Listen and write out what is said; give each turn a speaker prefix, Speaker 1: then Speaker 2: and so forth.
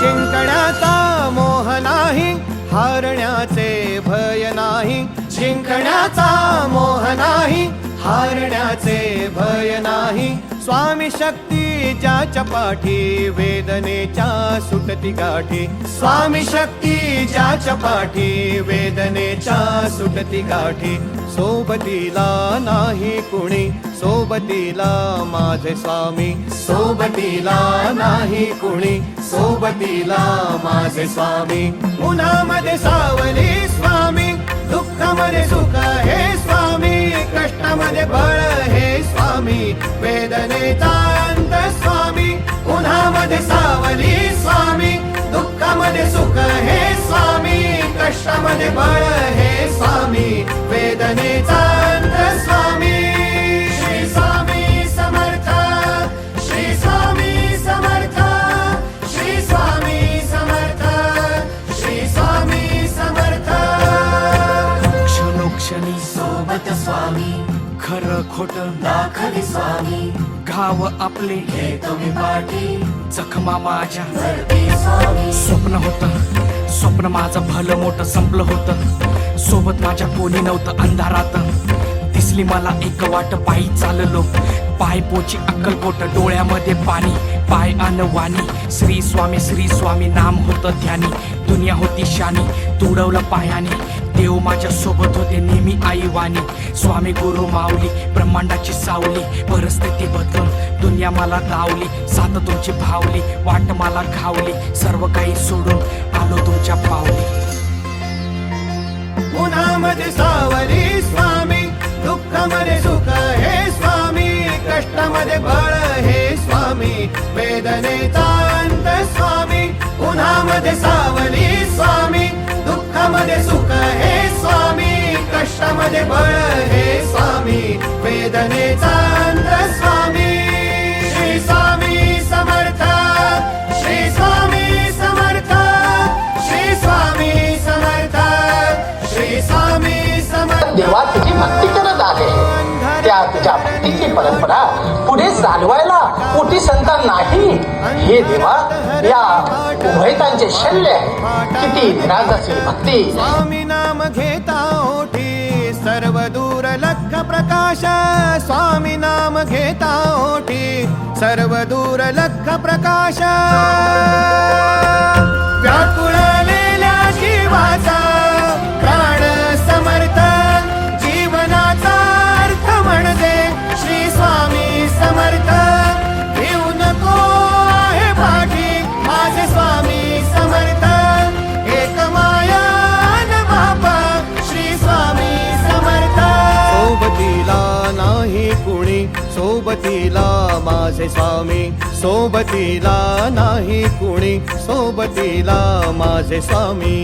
Speaker 1: जिंकण्याचा मोह नाही, हारण्याचे भय नाही. जिंकण्याचा मोह नाही, हारण्याचे भय नाही. स्वामी शक्ती ज्याच्या पाठी, वेदनेच्या सुटती गाठी. स्वामी शक्ती ज्याच्या पाठी, वेदनेच्या सुटती गाठी. सोबतीला नाही कुणी, सोबतीला माझे स्वामी. सोबतीला नाही कुणी, सोबतीला माझे स्वामी. उन्हामध्ये सावली स्वामी, दुःखामध्ये सुख हे स्वामी. कष्टामध्ये बळ हे स्वामी, वेदनेचा अंत स्वामी. उन्हामध्ये सावली स्वामी, दुःखामध्ये सुख हे स्वामी. कष्टामध्ये बळ हे स्वामी, वेदनेचा अंत स्वामी. श्री स्वामी समर्थ, श्री स्वामी समर्थ, श्री स्वामी समर्थ, श्री स्वामी समर्थ.
Speaker 2: क्षणोक्षणी
Speaker 3: सोबत स्वामी,
Speaker 2: खरं खोट
Speaker 3: दाखली स्वामी.
Speaker 2: घाव आपले
Speaker 3: हे तुम्ही पाठी,
Speaker 2: जखमा माझ्या
Speaker 3: भरती स्वामी.
Speaker 2: स्वप्न होतं, स्वप्न माझं भलं मोठं संपलं होतं. सोबत माझ्या कोणी नव्हतं अंधारात. दिसली मला एक वाट, पायी चाललो पाय पोची अक्कलकोट. डोळ्यामध्ये पाणी, पाय अनवाणी. श्री स्वामी नाम होतं ध्यानी. दुनिया होती शानी, तुडवलं पायाने. देव माझ्या सोबत होते नेहमी आई वाणी. स्वामी गुरु माऊली, ब्रह्मांडाची सावली. परिस्थिती बदलून दुनिया मला धावली. साथ तुमची भावली, वाट मला घावली. सर्व काही सोडून आलो तुमच्या पावली.
Speaker 1: उन्हामध्ये सावली स्वामी, दुःखामध्ये सुख हे स्वामी. कष्टामध्ये बळ हे स्वामी, वेदनेचा अंत स्वामी. उन्हामध्ये सावली स्वामी, दुःखामध्ये सुख हे स्वामी. कष्टामध्ये बळ हे स्वामी, वेदनेचा अंत स्वामी. श्री स्वामी समर्थ, श्री स्वामी समर्थ, श्री स्वामी समर्थ, श्री स्वामी समर्थ.
Speaker 4: देवा तुझी भक्ती करत आहे, त्या तुझ्या भक्तीची परंपरा पुढे चालवायला कोटी संतान नाही. हे देवा, या उभयतांचे शल्य किती विराज असेल भक्ती.
Speaker 1: स्वामी नाम घेता ओठी, सर्व दूर लख प्रकाश. स्वामी नाम घेता ओठी, सर्व दूर लख प्रकाश. व्याकुळलेल्या जीवाचा प्राण समर्थ, जीवनाचा अर्थ म्हणजे श्री स्वामी समर्थ. घेऊ नको आहे पाठी माझे स्वामी समर्थ. एक माया न बापा श्री स्वामी समर्थ. सोबतीला नाही कुणी, सोबतीला माझे स्वामी. सोबतीला नाही कुणी, सोबतीला माझे स्वामी.